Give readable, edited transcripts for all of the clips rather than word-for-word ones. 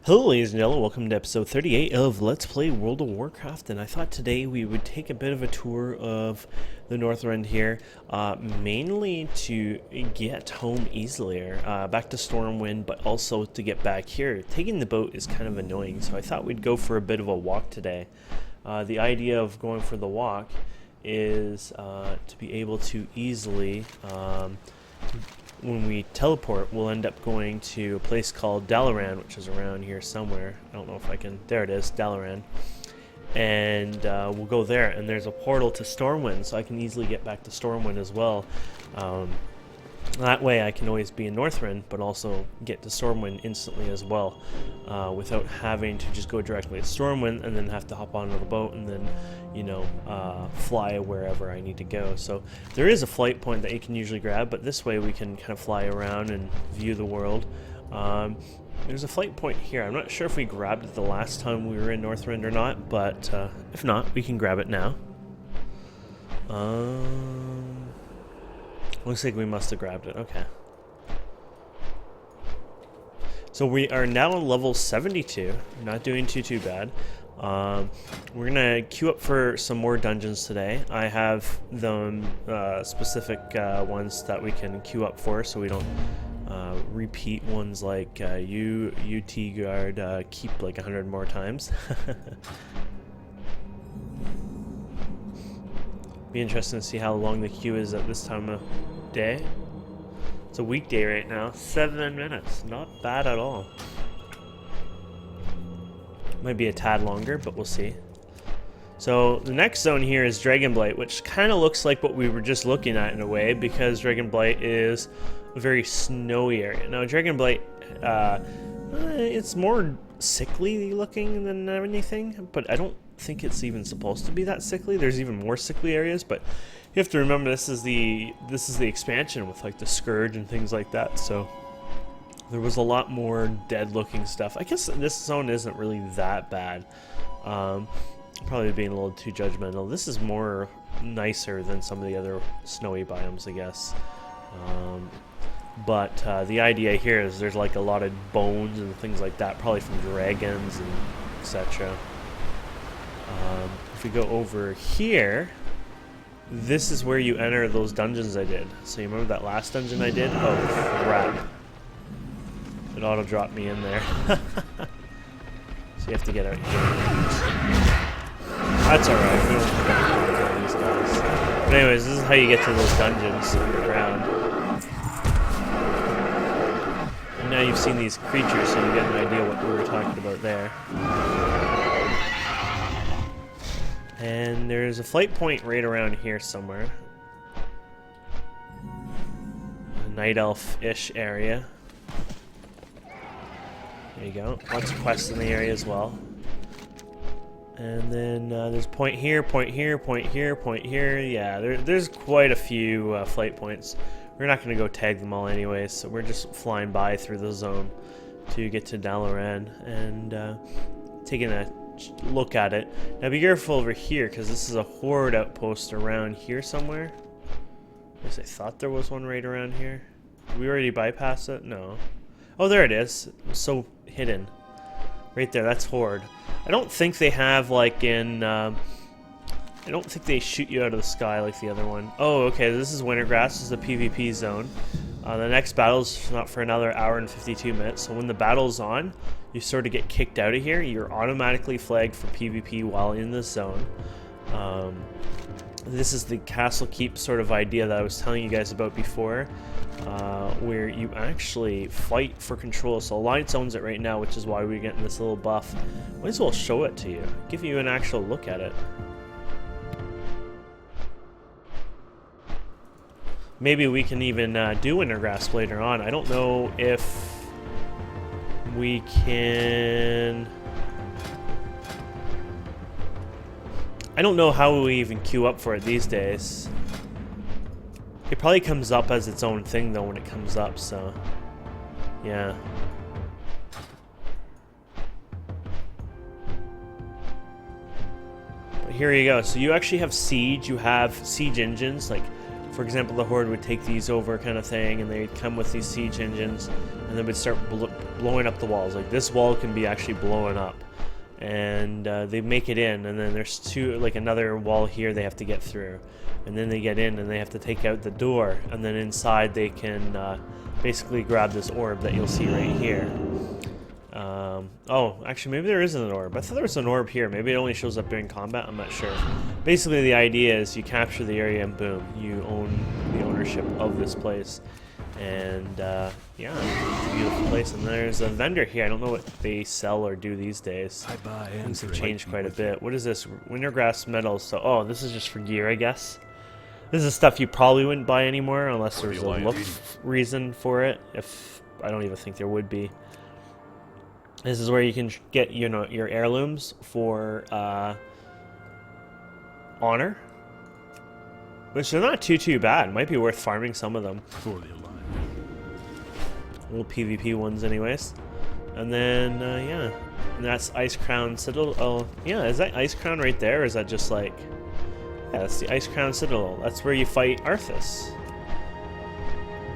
Hello ladies and gentlemen, welcome to episode 38 of Let's Play World of Warcraft, and I thought today we would take a bit of a tour of the Northrend here, mainly to get home easier, back to Stormwind, but also to get back here. Taking the boat is kind of annoying, so I thought we'd go for a bit of a walk today. The idea of going for the walk is to be able to easily when we teleport, we'll end up going to a place called Dalaran, which is around here somewhere. I don't know if I can... There it is, Dalaran. And we'll go there, and there's a portal to Stormwind, so I can easily get back to Stormwind as well. That way I can always be in Northrend, but also get to Stormwind instantly as well, without having to just go directly to Stormwind and then have to hop onto the boat and then, you know, fly wherever I need to go. So there is a flight point that you can usually grab, but this way we can kind of fly around and view the world. There's a flight point here. I'm not sure if we grabbed it the last time we were in Northrend or not, but if not, we can grab it now. Looks like we must have grabbed it. Okay. So we are now on level 72. Not doing too bad. We're gonna queue up for some more dungeons today. I have them specific ones that we can queue up for, so we don't repeat ones like UT guard keep like 100 more times. Be interesting to see how long the queue is at this time of day. It's a weekday right now. 7 minutes. Not bad at all. Might be a tad longer, but we'll see. So the next zone here is Dragonblight, which kind of looks like what we were just looking at in a way, because Dragonblight is a very snowy area. Now Dragonblight, it's more sickly looking than anything, but I don't think it's even supposed to be that sickly. There's even more sickly areas, but you have to remember this is the expansion with like the Scourge and things like that, so there was a lot more dead looking stuff. I guess this zone isn't really that bad. Probably being a little too judgmental. This is more nicer than some of the other snowy biomes, I guess. But the idea here is there's like a lot of bones and things like that, probably from dragons and etc. If we go over here, this is where you enter those dungeons I did. So you remember that last dungeon I did? Oh crap. It auto-dropped me in there. So you have to get out here. That's alright, we don't have to these guys. But anyways, this is how you get to those dungeons underground. And now you've seen these creatures, so you get an idea what we were talking about there. And there's a flight point right around here somewhere. A night elf-ish area. There you go. Lots of quests in the area as well. And then there's point here, point here, point here, point here. Yeah, there's quite a few flight points. We're not going to go tag them all anyways, so we're just flying by through the zone to get to Dalaran and taking a look at it. Now be careful over here, because this is a horde outpost around here somewhere. At least I thought there was one right around here. Did we already bypass it? No. Oh, there it is. So hidden. Right there, that's horde. I don't think they have like in... I don't think they shoot you out of the sky like the other one. Oh, okay, this is Wintergrass. This is the PvP zone. The next battle's not for another hour and 52 minutes, so when the battle's on, you sort of get kicked out of here. You're automatically flagged for PvP while in this zone. This is the castle keep sort of idea that I was telling you guys about before, where you actually fight for control. So Alliance owns it right now, which is why we're getting this little buff. Might as well show it to you, give you an actual look at it. Maybe we can even do Wintergrass later on. I don't know if we can... I don't know how we even queue up for it these days. It probably comes up as its own thing though when it comes up, so... yeah. But here you go. So you actually have siege. You have siege engines, like For example, the Horde would take these over kind of thing, and they'd come with these siege engines, and they would start blowing up the walls. Like this wall can be actually blowing up, and they make it in, and then there's another wall here they have to get through, and then they get in and they have to take out the door, and then inside they can basically grab this orb that you'll see right here. Oh, actually, maybe there isn't an orb. I thought there was an orb here. Maybe it only shows up during combat. I'm not sure. Basically, the idea is you capture the area and boom, you own the ownership of this place. And yeah, it's a beautiful place. And there's a vendor here. I don't know what they sell or do these days. Things have changed quite a bit. What is this? Wintergrass metals. So, oh, this is just for gear, I guess. This is stuff you probably wouldn't buy anymore unless there's a look reason for it. If I don't even think there would be. This is where you can get, you know, your heirlooms for honor, which are not too bad. Might be worth farming some of them. For the Alliance. Little PvP ones, anyways. And then yeah, and that's Ice Crown Citadel. Oh yeah, is that Ice Crown right there? Or is that just like, yeah, that's the Ice Crown Citadel. That's where you fight Arthas.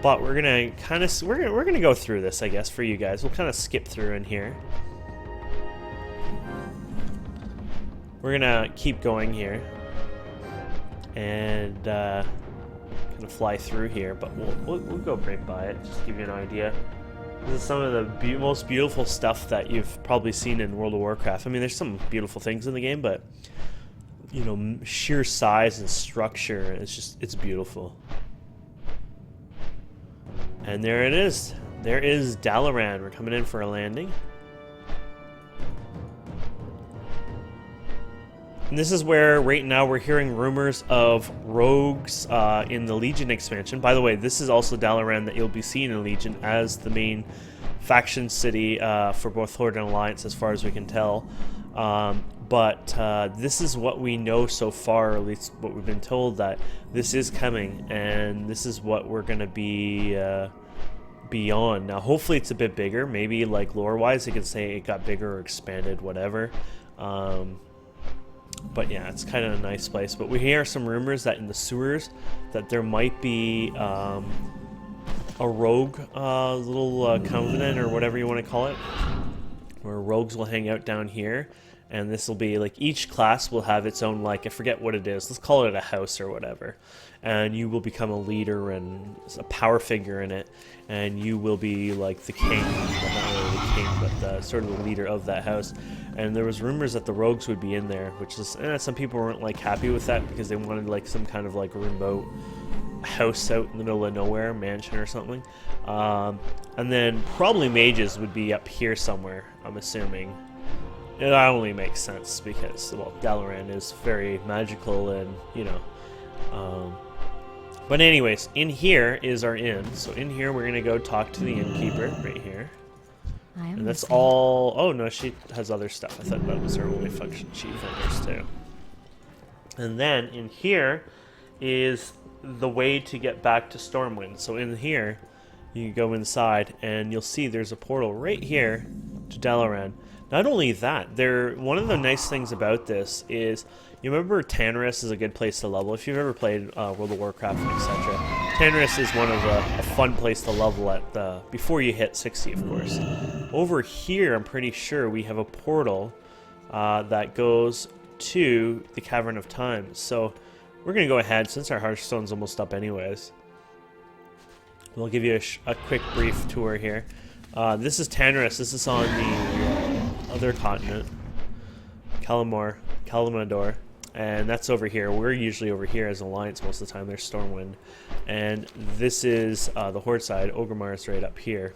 But we're gonna kind of we're gonna go through this, I guess, for you guys. We'll kind of skip through in here. We're gonna keep going here and kind of fly through here, but we'll go right by it. Just to give you an idea. This is some of the most beautiful stuff that you've probably seen in World of Warcraft. I mean, there's some beautiful things in the game, but you know, sheer size and structure, it's beautiful. And there it is. There is Dalaran. We're coming in for a landing. And this is where, right now, we're hearing rumors of rogues in the Legion expansion. By the way, this is also Dalaran that you'll be seeing in Legion as the main faction city for both Horde and Alliance, as far as we can tell. But this is what we know so far, or at least what we've been told, that this is coming, and this is what we're going to be beyond. Now, hopefully it's a bit bigger. Maybe, like, lore-wise, they can say it got bigger or expanded, whatever. But yeah, it's kind of a nice place. But we hear some rumors that in the sewers that there might be a rogue little covenant, or whatever you want to call it, where rogues will hang out down here. And this will be like, each class will have its own, like, I forget what it is. Let's call it a house or whatever. And you will become a leader and a power figure in it. And you will be like the king, well, not really the king, but sort of the leader of that house. And there was rumors that the rogues would be in there, which is, some people weren't like happy with that because they wanted like some kind of like remote house out in the middle of nowhere, mansion or something. And then probably mages would be up here somewhere, I'm assuming. It only makes sense because, well, Dalaran is very magical and, you know. But anyways, in here is our inn. So in here we're going to go talk to the innkeeper right here. And that's all... Oh, no, she has other stuff. I thought that was her only function. She vendors too. And then in here is the way to get back to Stormwind. So in here, you go inside and you'll see there's a portal right here to Dalaran. Not only that, one of the nice things about this is, you remember Tanarus is a good place to level. If you've ever played World of Warcraft, etc., Tanarus is one of a fun place to level at before you hit 60, of course. Over here, I'm pretty sure we have a portal that goes to the Cavern of Time. So we're going to go ahead, since our Hearthstone's almost up anyways. We'll give you a quick brief tour here. This is Tanarus. This is on the other continent, Kalamador, and that's over here. We're usually over here as Alliance most of the time. There's Stormwind, and this is the Horde side. Orgrimmar is right up here,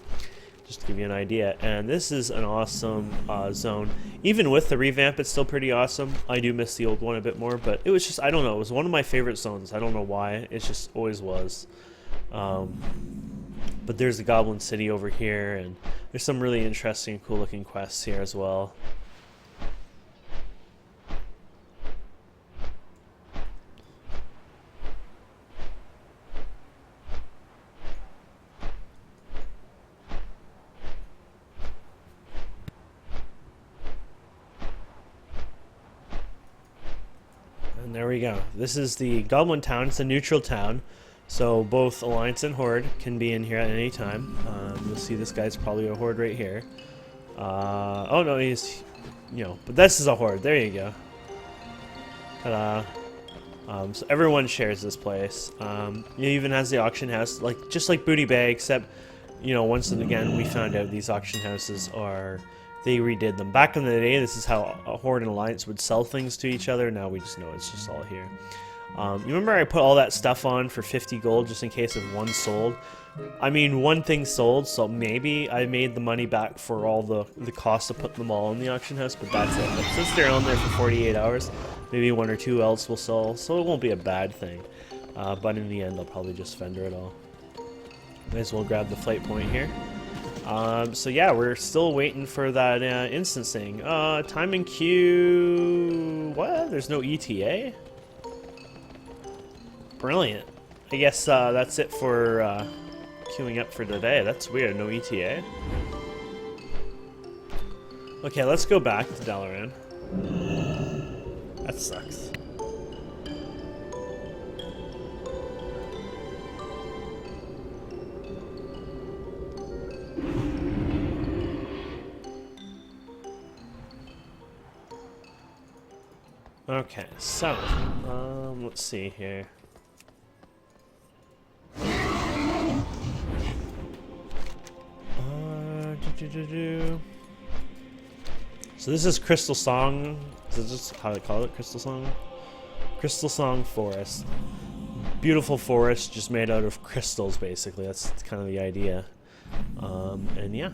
just to give you an idea. And this is an awesome zone. Even with the revamp, it's still pretty awesome. I do miss the old one a bit more, but it was just, I don't know, it was one of my favorite zones. I don't know why, it just always was. But there's the Goblin City over here, and there's some really interesting, cool-looking quests here as well. And there we go. This is the Goblin Town. It's a neutral town. So both Alliance and Horde can be in here at any time. You'll see this guy's probably a Horde right here. Oh no, he's, you know, but this is a Horde. There you go. Ta-da. So everyone shares this place. It even has the auction house, like just like Booty Bay, except, you know, once and again we found out these auction houses are, they redid them. Back in the day, this is how a Horde and Alliance would sell things to each other. Now we just know it's just all here. You remember I put all that stuff on for 50 gold just in case if one sold? I mean, one thing sold, so maybe I made the money back for all the cost of putting them all in the auction house, but that's it. But since they're on there for 48 hours, maybe one or two else will sell, so it won't be a bad thing. But in the end, I'll probably just fender it all. Might as well grab the flight point here. So yeah, we're still waiting for that instancing. Time and queue... What? There's no ETA? Brilliant. I guess that's it for queuing up for today. That's weird, no ETA. Okay, let's go back to Dalaran. That sucks. Okay, so, let's see here. So this is Crystal Song. Is this how they call it? Crystal Song? Crystal Song Forest. Beautiful forest just made out of crystals, basically. That's kind of the idea. And yeah.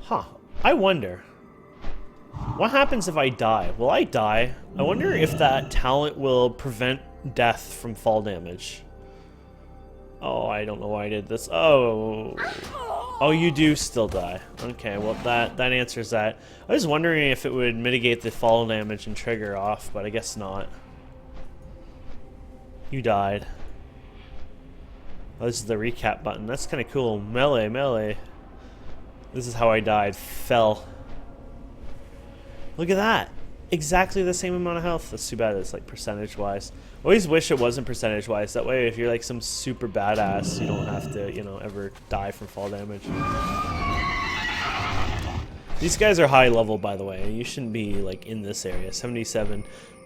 Huh. I wonder. What happens if I die? Will I die? I wonder if that talent will prevent death from fall damage. Oh, I don't know why I did this. Oh. Oh, you do still die. Okay, well that answers that. I was wondering if it would mitigate the fall damage and trigger off, but I guess not. You died. Oh, this is the recap button. That's kind of cool. Melee, melee. This is how I died. Fell. Look at that. Exactly the same amount of health. That's too bad it's like percentage-wise. Always wish it wasn't percentage-wise. That way, if you're like some super badass, you don't have to, you know, ever die from fall damage. These guys are high level, by the way. You shouldn't be like in this area. 77.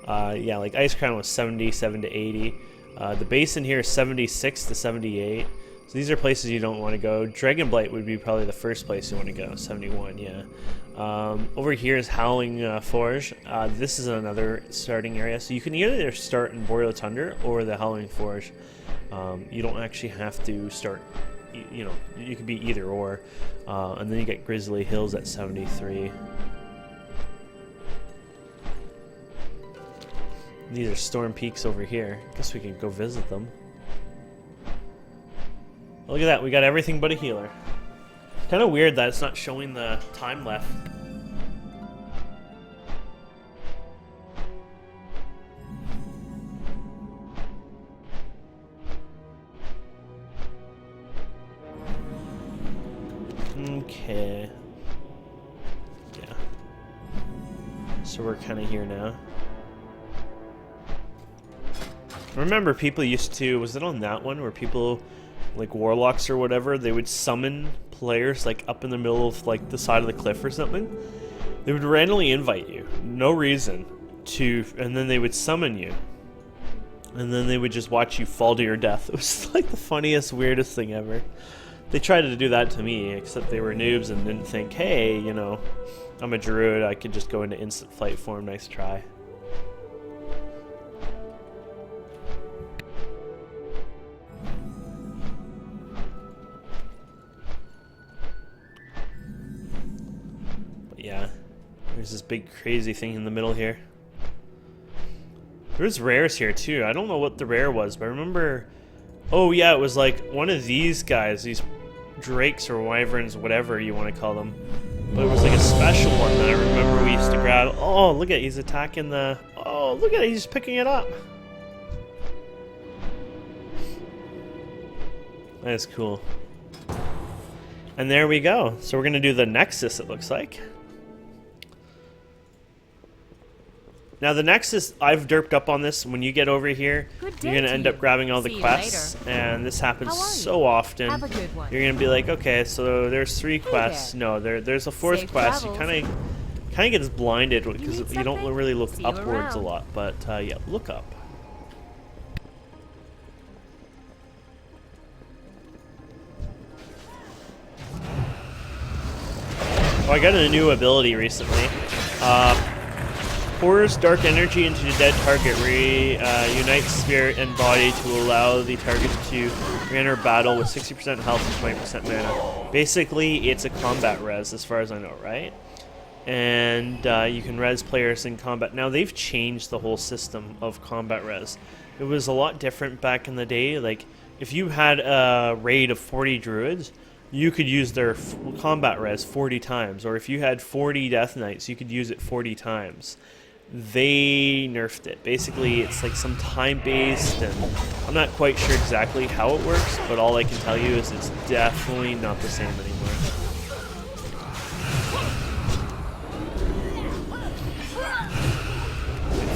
Yeah, like Ice Crown was 77 to 80. The base in here is 76 to 78. So these are places you don't want to go. Dragonblight would be probably the first place you want to go. 71, yeah. Over here is Howling Forge. This is another starting area. So you can either start in Boreal Tundra or the Howling Forge. You don't actually have to start, you know, you can be either or. And then you get Grizzly Hills at 73. These are Storm Peaks over here. Guess we could go visit them. Look at that, we got everything but a healer. Kind of weird that it's not showing the time left. Okay. Yeah. So we're kind of here now. Remember, people used to, was it on that one where people, like warlocks or whatever, they would summon players like up in the middle of like the side of the cliff or something? They would randomly invite you, no reason, to, and then they would summon you. And then they would just watch you fall to your death. It was like the funniest, weirdest thing ever. They tried to do that to me, except they were noobs and didn't think, hey, you know, I'm a druid, I could just go into instant flight form, nice try. Yeah, there's this big crazy thing in the middle here. There's rares here too. I don't know what the rare was, but I remember, oh yeah, it was like one of these guys, these drakes or wyverns, whatever you want to call them. But it was like a special one that I remember we used to grab. Oh, look at it, he's attacking the, oh, look at it, he's picking it up. That is cool. And there we go. So we're gonna do the Nexus, it looks like. Now the Nexus, I've derped up on this. When you get over here, you're gonna end up grabbing all the quests, and this happens so often. Have a good one. You're gonna be like, okay, so there's 3 quests. No, there's a 4th Safe quest. You travels. kind of gets blinded because need you don't something? really look See you upwards a around. lot. But yeah, look up. Oh, I got a new ability recently. Pours dark energy into the dead target, unites spirit and body to allow the target to re-enter battle with 60% health and 20% mana. Basically, it's a combat res as far as I know, right? And you can res players in combat. Now, they've changed the whole system of combat res. It was a lot different back in the day. Like, if you had a raid of 40 druids, you could use their combat res 40 times. Or if you had 40 death knights, you could use it 40 times. They nerfed it. Basically, it's like some time-based, and I'm not quite sure exactly how it works, but all I can tell you is it's definitely not the same anymore.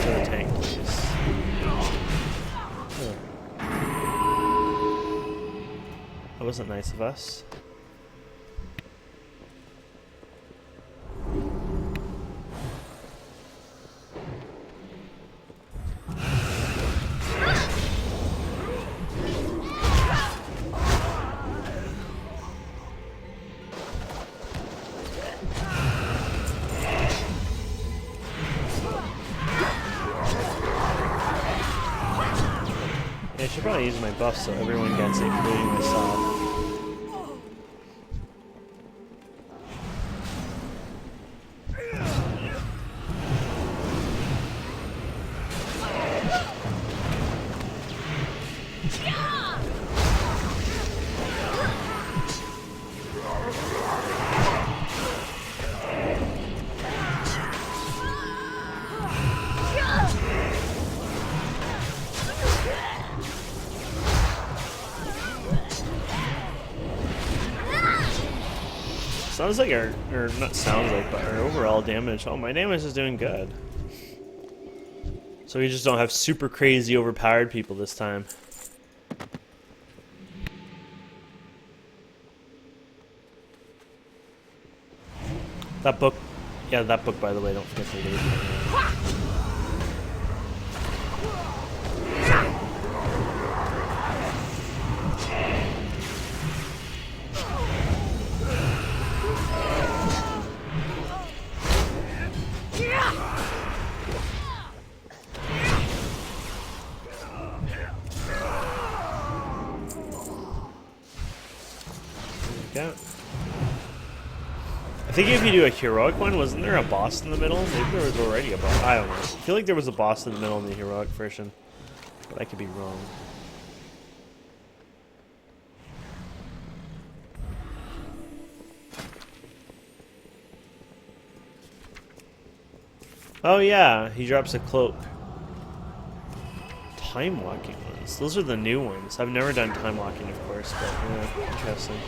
For the tank, please. Oh. That wasn't nice of us. I should probably use my buff so everyone gets it, including myself. Sounds like or not sounds like, but our overall damage. Oh, my damage is doing good. So we just don't have super crazy overpowered people this time. That book, yeah, that book, by the way, don't forget to read it. Yeah. I think if you do a heroic one, wasn't there a boss in the middle? Maybe there was already a boss. I don't know. I feel like there was a boss in the middle in the heroic version, but I could be wrong. Oh yeah, he drops a cloak. Time walking ones. Those are the new ones. I've never done time walking, of course, but yeah, interesting.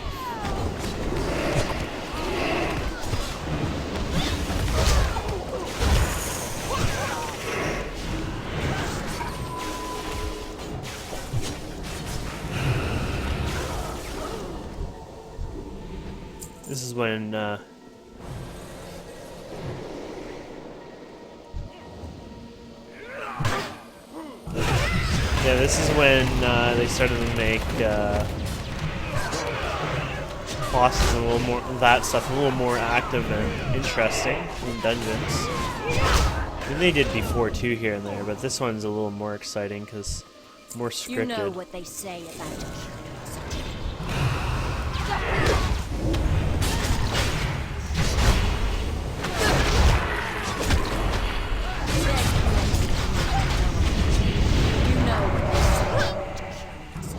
This is when yeah, this is when they started to make bosses a little more, that stuff a little more active and interesting in dungeons. I mean, they did before too here and there, but this one's a little more exciting because more scripted. You know what they say about curiosity.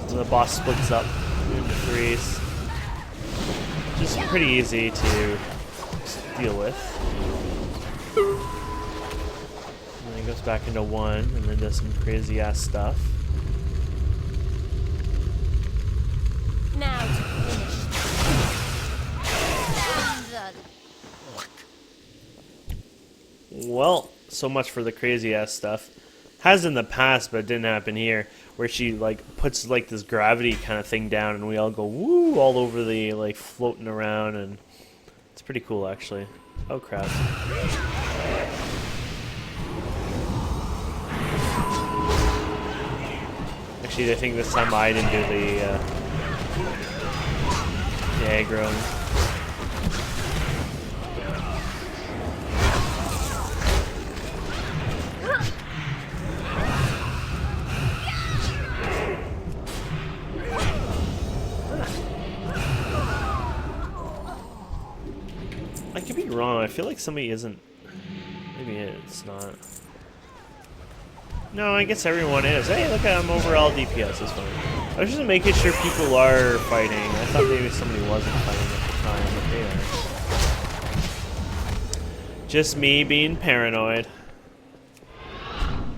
And the boss splits up into threes. Just pretty easy to deal with. And then it goes back into one and then does some crazy ass stuff. Now to finish. Well, So much for the crazy ass stuff. Has in the past, but it didn't happen here. Where she like puts like this gravity kind of thing down, and we all go woo all over the like floating around, and it's pretty cool actually. Oh crap! Actually, I think this time I didn't do the aggro. I could be wrong. I feel like somebody isn't. Maybe it's not. No, I guess everyone is. Hey, look at I'm overall DPS. It's fine. I was just making sure people are fighting. I thought maybe somebody wasn't fighting at the time, but they are. Just me being paranoid.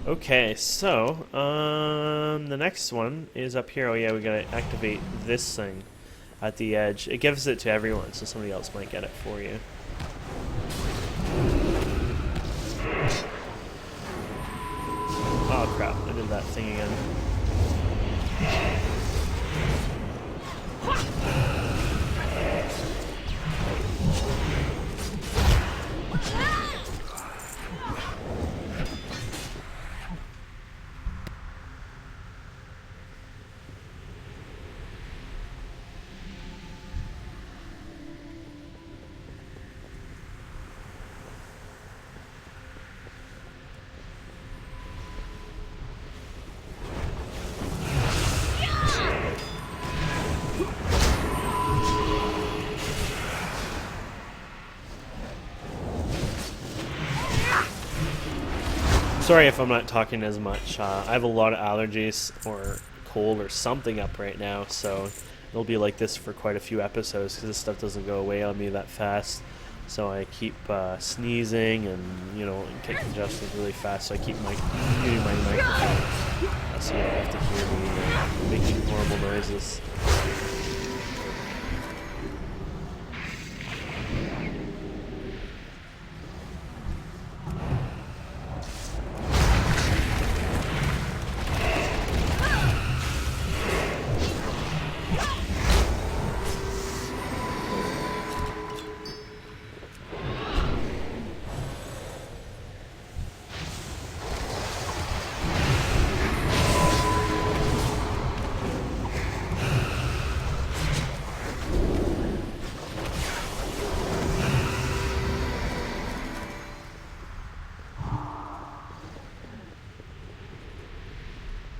Okay, so the next one is up here. Oh yeah, we gotta activate this thing at the edge. It gives it to everyone, so somebody else might get it for you. Oh crap, I did that thing again. Sorry if I'm not talking as much. I have a lot of allergies or cold or something up right now, so it'll be like this for quite a few episodes because this stuff doesn't go away on me that fast. So I keep sneezing and, you know, get congested really fast, so I keep muting my microphone so you don't have to hear me making horrible noises.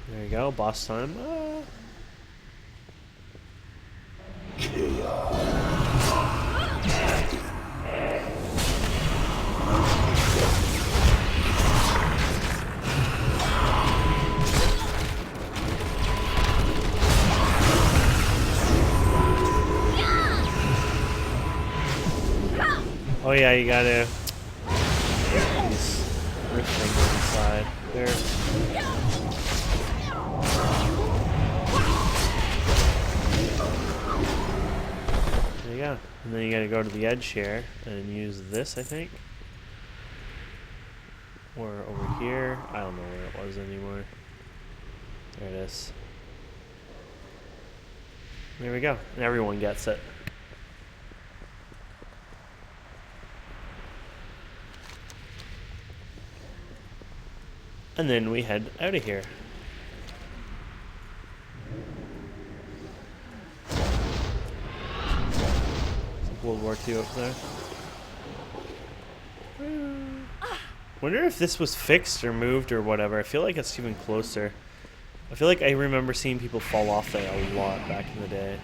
There you go, boss time. Oh yeah, you gotta these rift things inside. There. There you go. And then you gotta go to the edge here and use this, I think. Or over here. I don't know where it was anymore. There it is. There we go. And everyone gets it. And then we head out of here. World War II up there. Wonder if this was fixed or moved or whatever. I feel like it's even closer. I feel like I remember seeing people fall off there a lot back in the day.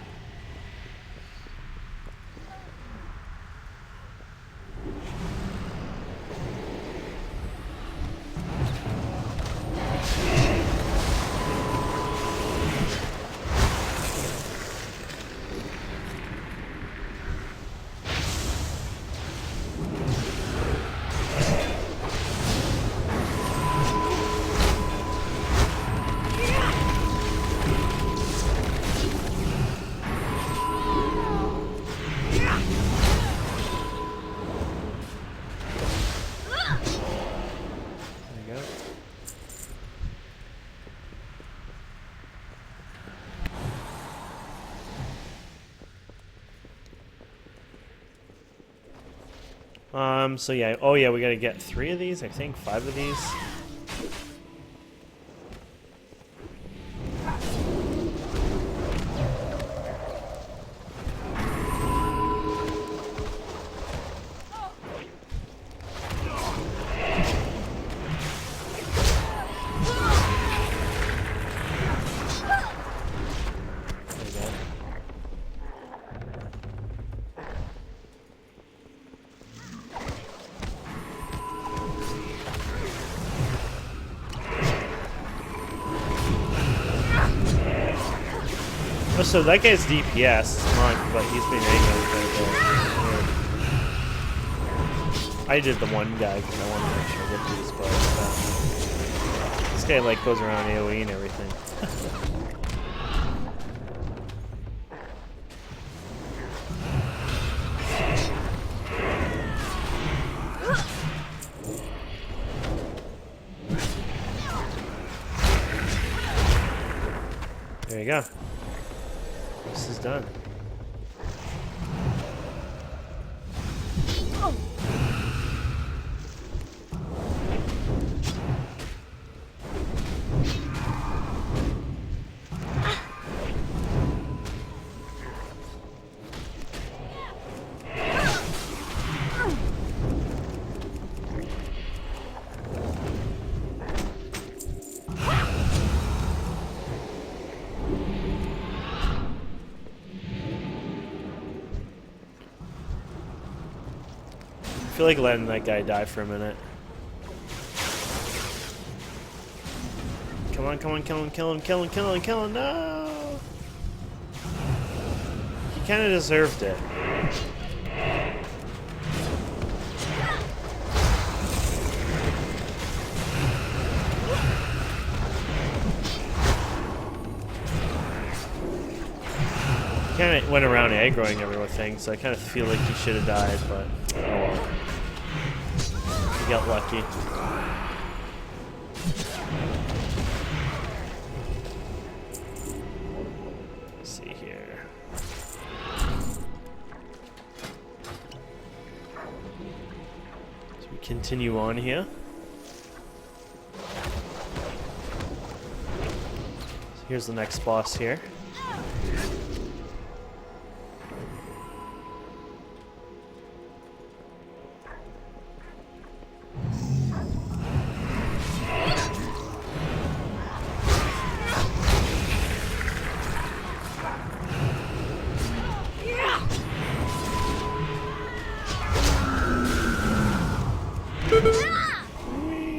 So yeah, oh yeah, we gotta get 3 of these, I think, 5 of these. Oh, so that guy's DPS, monk, but he's been angry quite a bit. I did the one guy because I wanted to make sure I get these, but this guy like goes around AoE and everything. There you go. This is done. I feel like letting that guy die for a minute. Come on, come on, kill him, kill him, kill him, kill him, kill him, no! He kinda deserved it. He kinda went around aggroing everything, so I kinda feel like he should have died, but oh well. He got lucky. Let's see here. So we continue on here. So here's the next boss here.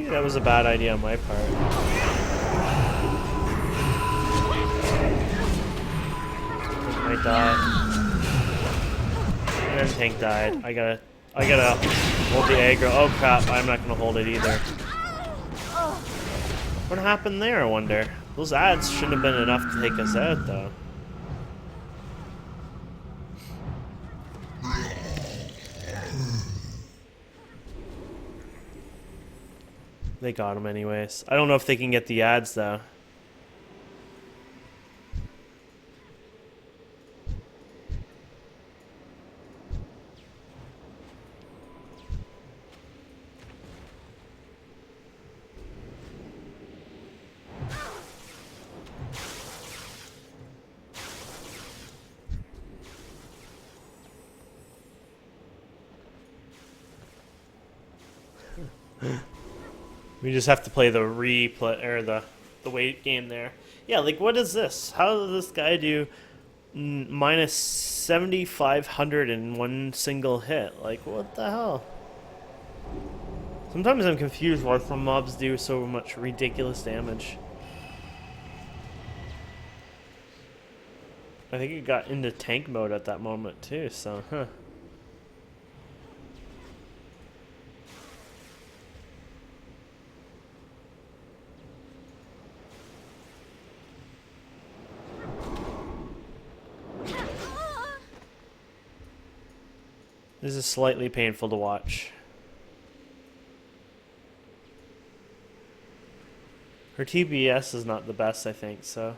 That was a bad idea on my part. I died. And then tank died. I gotta hold the aggro. Oh crap, I'm not gonna hold it either. What happened there, I wonder? Those ads shouldn't have been enough to take us out though. They got him anyways. I don't know if they can get the ads though. We just have to play the replay or the wait game there. Yeah, like what is this? How does this guy do minus 7,500 in one single hit? Like what the hell? Sometimes I'm confused why some mobs do so much ridiculous damage. I think it got into tank mode at that moment too, so huh. This is slightly painful to watch. Her TBS is not the best, I think, so.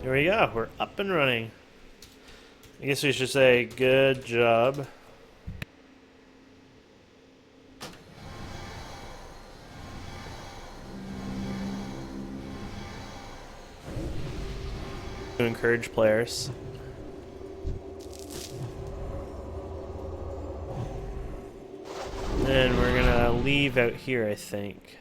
There we go. We're up and running. I guess we should say good job. To encourage players. Then we're gonna leave out here, I think.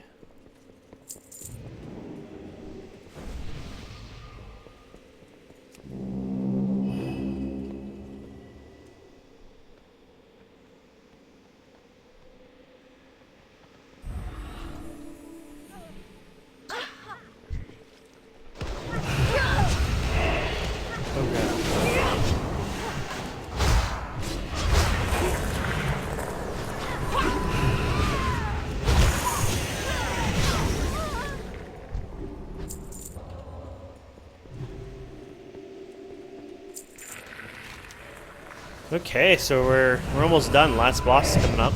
Okay, so we're almost done. Last boss is coming up.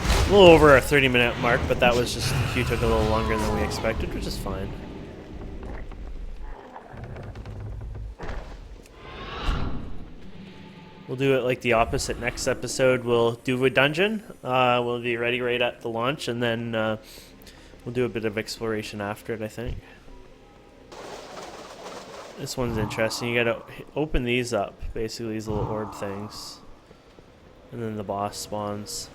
A little over our 30-minute mark, but that was just the queue took a little longer than we expected, which is fine. We'll do it like the opposite. Next episode, we'll do a dungeon. We'll be ready right at the launch, and then we'll do a bit of exploration after it, I think. This one's interesting. You gotta open these up, basically these little orb things, and then the boss spawns.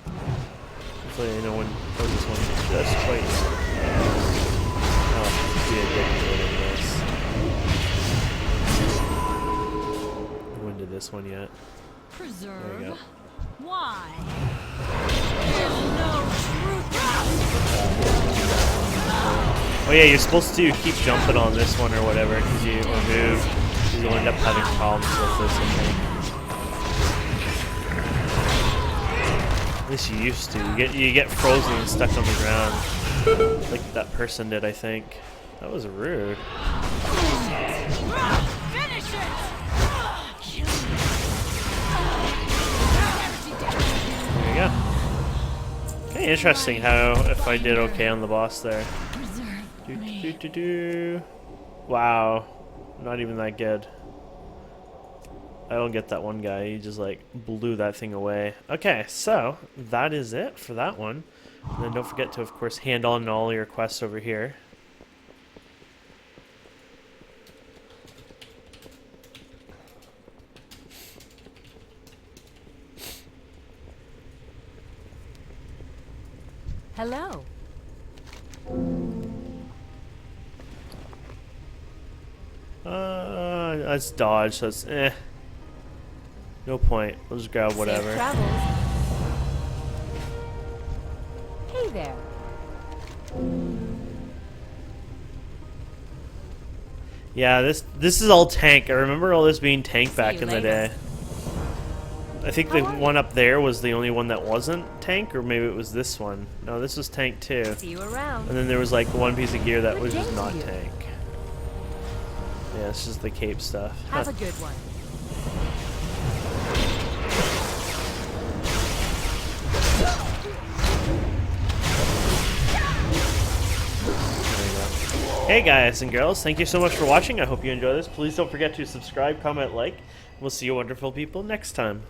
Hopefully, I know when this one just quite. Oh, be addicted to this. I wouldn't do this one yet. Preserve. There we go. Why? There's no truth. Oh yeah, you're supposed to keep jumping on this one or whatever, because you or move, because you'll end up having problems with this. I think. At least you used to. You get frozen and stuck on the ground, like that person did. I think that was rude. Finish it. There you go. Okay, interesting how if I did okay on the boss there. Wow, not even that good. I don't get that one guy. He just like blew that thing away. Okay, so that is it for that one. And then don't forget to, of course, hand on all your quests over here. Hello. That's dodge, so it's no point. We'll just grab whatever. Safe travels. Hey there. Yeah, this is all tank. I remember all this being tank See back you in the later. day. I think the one up there was the only one that wasn't tank, or maybe it was this one. No, this was tank too. See you around. And then there was like one piece of gear that Good was just day to not you. tank. Yeah, it's just the cape stuff. Have a good one. Hey guys and girls, thank you so much for watching. I hope you enjoy this. Please don't forget to subscribe, comment, like. We'll see you wonderful people next time.